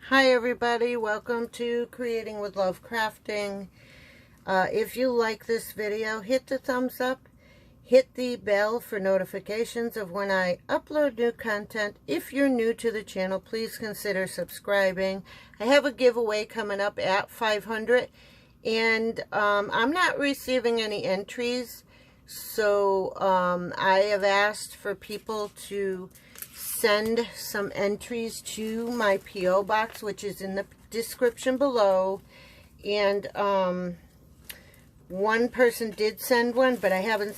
Hi everybody, welcome to Creating with Love Crafting. If you like this video, hit the thumbs up, hit the bell for notifications of when I upload new content. If you're new to the channel, please consider subscribing. I have a giveaway coming up at 500 and I'm not receiving any entries, so I have asked for people to send some entries to my P.O. box, which is in the description below. And one person did send one, but I haven't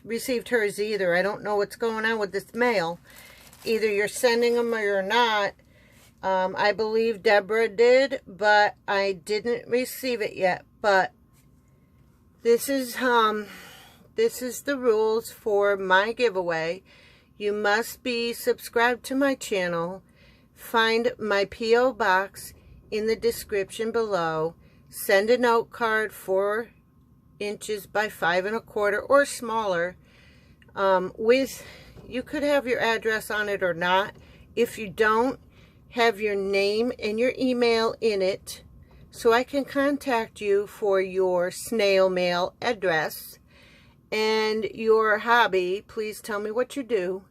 received hers either. I don't know what's going on with this mail. Either you're sending them or you're not. I believe Deborah did, but I didn't receive it yet. But this is the rules for my giveaway. You must be subscribed to my channel. Find my P.O. box in the description below. Send a note card 4 inches by 5 1/4 or smaller. You could have your address on it or not. If you don't, have your name and your email in it so I can contact you for your snail mail address. And your hobby, please tell me what you do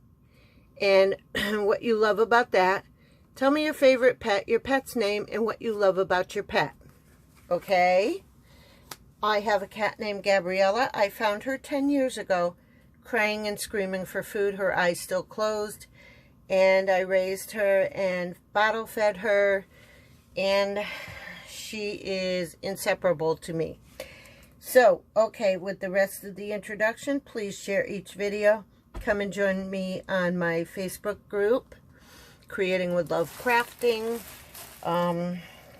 and what you love about that. Tell me your favorite pet, your pet's name, and what you love about your pet. Okay? I have a cat named Gabriella. I found her 10 years ago, crying and screaming for food, her eyes still closed. And I raised her and bottle fed her, and she is inseparable to me. So, okay, with the rest of the introduction, please share each video. Come and join me on my Facebook group, Creating with Love Crafting.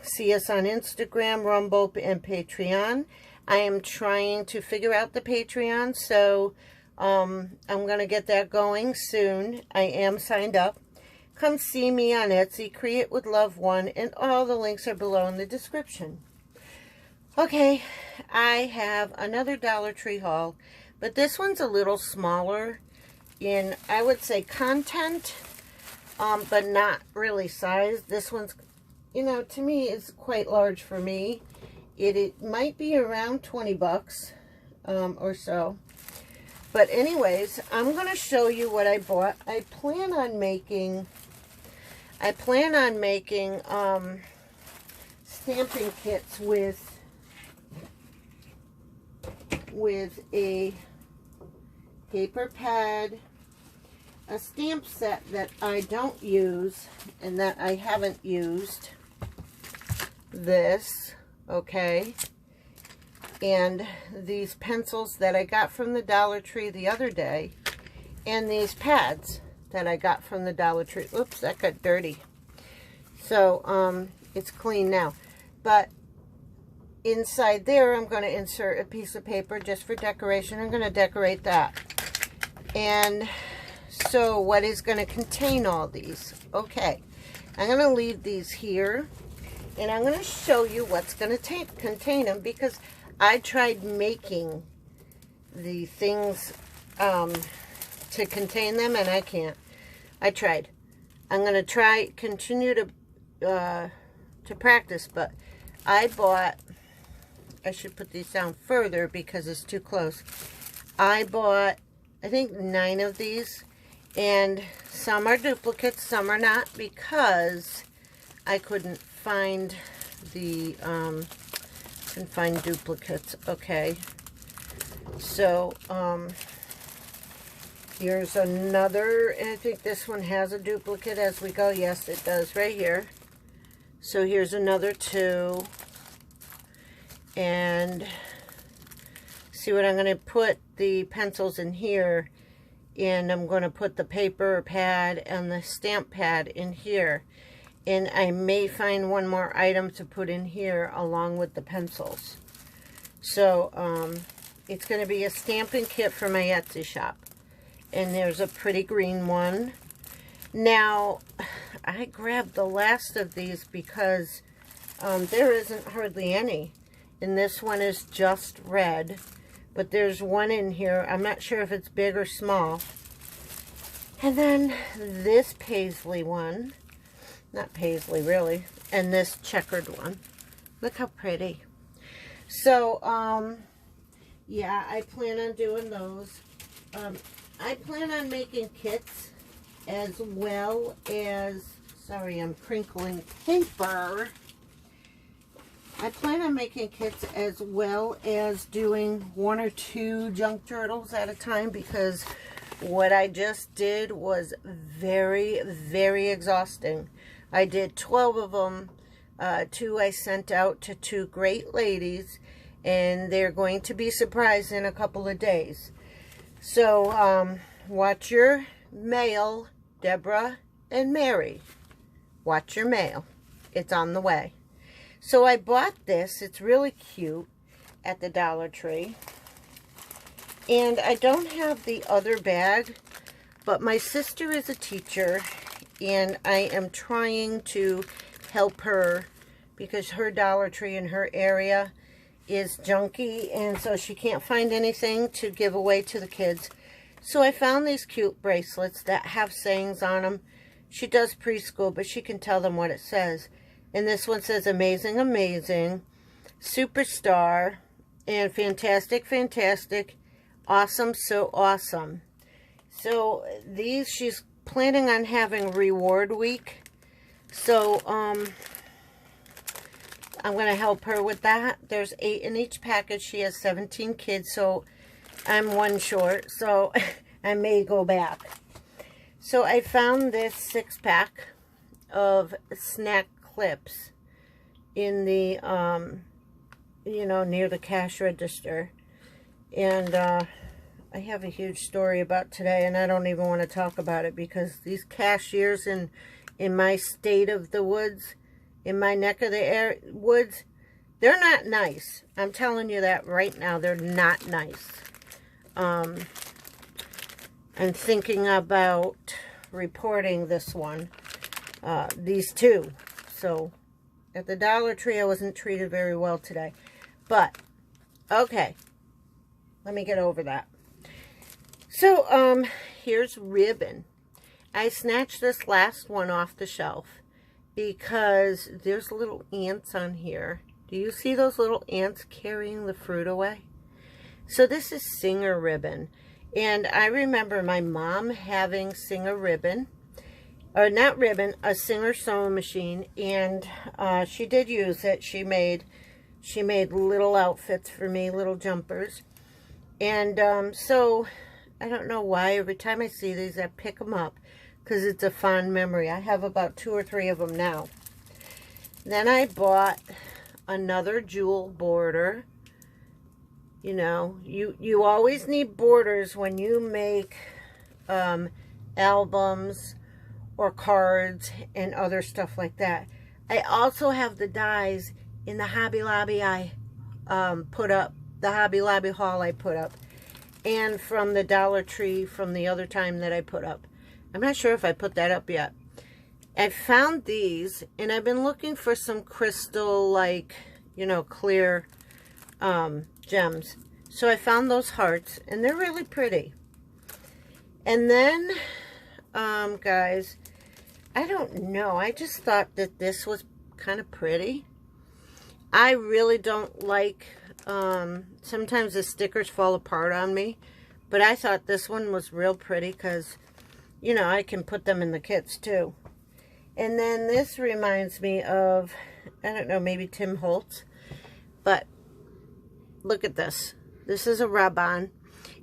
See us on Instagram, Rumble, and Patreon. I am trying to figure out the Patreon, so I'm going to get that going soon. I am signed up. Come see me on Etsy, Create with Love 1, and all the links are below in the description. Okay, I have another Dollar Tree haul, but this one's a little smaller in, I would say, content, but not really size. This one's, you know, to me, is quite large for me. It might be around 20 bucks or so. But anyways, I'm going to show you what I bought. I plan on making stamping kits with a paper pad, a stamp set that I don't use and that I haven't used, this, okay, and these pencils that I got from the Dollar Tree the other day, and these pads that I got from the Dollar Tree. Oops, that got dirty. So, it's clean now. But inside there, I'm going to insert a piece of paper just for decoration. I'm going to decorate that. And so what is going to contain all these? Okay, I'm going to leave these here. And I'm going to show you what's going to contain them, because I tried making the things to contain them, and I can't. I tried. I'm going to continue to practice, but I bought, I should put these down further because it's too close. I bought, I think, 9 of these, and some are duplicates, some are not, because I couldn't find the, duplicates. Okay. So, here's another, and I think this one has a duplicate as we go. Yes, it does, right here. So here's another 2. And see what I'm going to put the pencils in here, and I'm going to put the paper pad and the stamp pad in here. And I may find one more item to put in here along with the pencils. So it's going to be a stamping kit for my Etsy shop. And there's a pretty green one. Now, I grabbed the last of these because there isn't hardly any. And this one is just red. But there's one in here. I'm not sure if it's big or small. And then this paisley one. not paisley really, and this checkered one. Look how pretty. So, yeah, I plan on doing those. I plan on making kits as well as, sorry, I'm crinkling paper. I plan on making kits as well as doing 1 or 2 junk journals at a time, because what I just did was very, very exhausting. I did 12 of them. 2 I sent out to 2 great ladies, and they're going to be surprised in a couple of days. So, watch your mail, Deborah and Mary. Watch your mail. It's on the way. So I bought this. It's really cute at the Dollar Tree. And I don't have the other bag, but my sister is a teacher, and I am trying to help her because her Dollar Tree in her area is junky, and so she can't find anything to give away to the kids. So I found these cute bracelets that have sayings on them. She does preschool, but she can tell them what it says. And this one says, amazing, amazing, superstar, and fantastic, fantastic, awesome, so awesome. So these, she's planning on having reward week. So, I'm going to help her with that. There's 8 in each package. She has 17 kids, so I'm 1 short. So I may go back. So I found this 6-pack of snack clips in the, you know, near the cash register. And I have a huge story about today, and I don't even want to talk about it because these cashiers in my state of the woods, in my neck of the woods, they're not nice. I'm telling you that right now. They're not nice. I'm thinking about reporting this one, these 2. So, at the Dollar Tree, I wasn't treated very well today. But, okay. Let me get over that. So, here's ribbon. I snatched this last one off the shelf because there's little ants on here. Do you see those little ants carrying the fruit away? So this is Singer ribbon. And I remember my mom having Singer ribbon. Or not ribbon, a Singer sewing machine. And she did use it. She made little outfits for me, little jumpers. And so, I don't know why. Every time I see these, I pick them up. Because it's a fond memory. I have about 2 or 3 of them now. Then I bought another jewel border. You know, you always need borders when you make albums or cards and other stuff like that. I also have the dies in the Hobby Lobby I put up, the Hobby Lobby haul I put up, and from the Dollar Tree from the other time that I put up. I'm not sure if I put that up yet. I found these, and I've been looking for some crystal, like, you know, clear gems. So I found those hearts, and they're really pretty. And then, guys, I don't know. I just thought that this was kind of pretty. I really don't like, sometimes the stickers fall apart on me. But I thought this one was real pretty because, you know, I can put them in the kits too. And then this reminds me of, I don't know, maybe Tim Holtz. But look at this. This is a rub-on.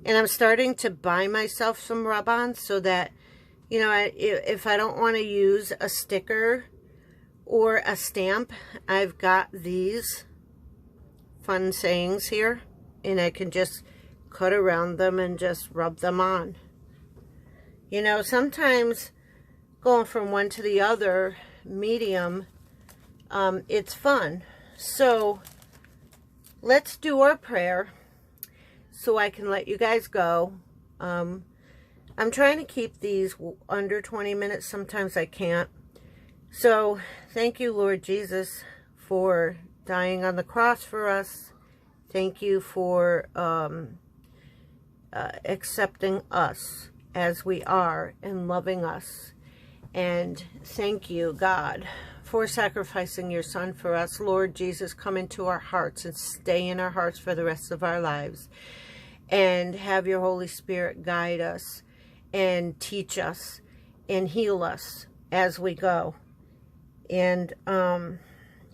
And I'm starting to buy myself some rub-ons so that, you know, if I don't want to use a sticker or a stamp, I've got these fun sayings here. And I can just cut around them and just rub them on. You know, sometimes going from one to the other medium, it's fun. So let's do our prayer so I can let you guys go. I'm trying to keep these under 20 minutes. Sometimes I can't. So thank you, Lord Jesus, for dying on the cross for us. Thank you for accepting us as we are and loving us. And thank you, God, for sacrificing your Son for us. Lord Jesus, come into our hearts and stay in our hearts for the rest of our lives. And have your Holy Spirit guide us and teach us and heal us as we go. And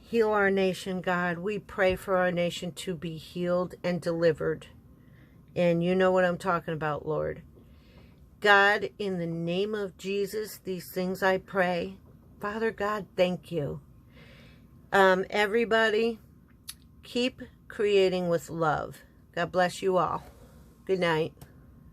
heal our nation, God. We pray for our nation to be healed and delivered. And you know what I'm talking about, Lord. God, in the name of Jesus, these things I pray. Father God, thank you. Everybody, keep creating with love. God bless you all. Good night.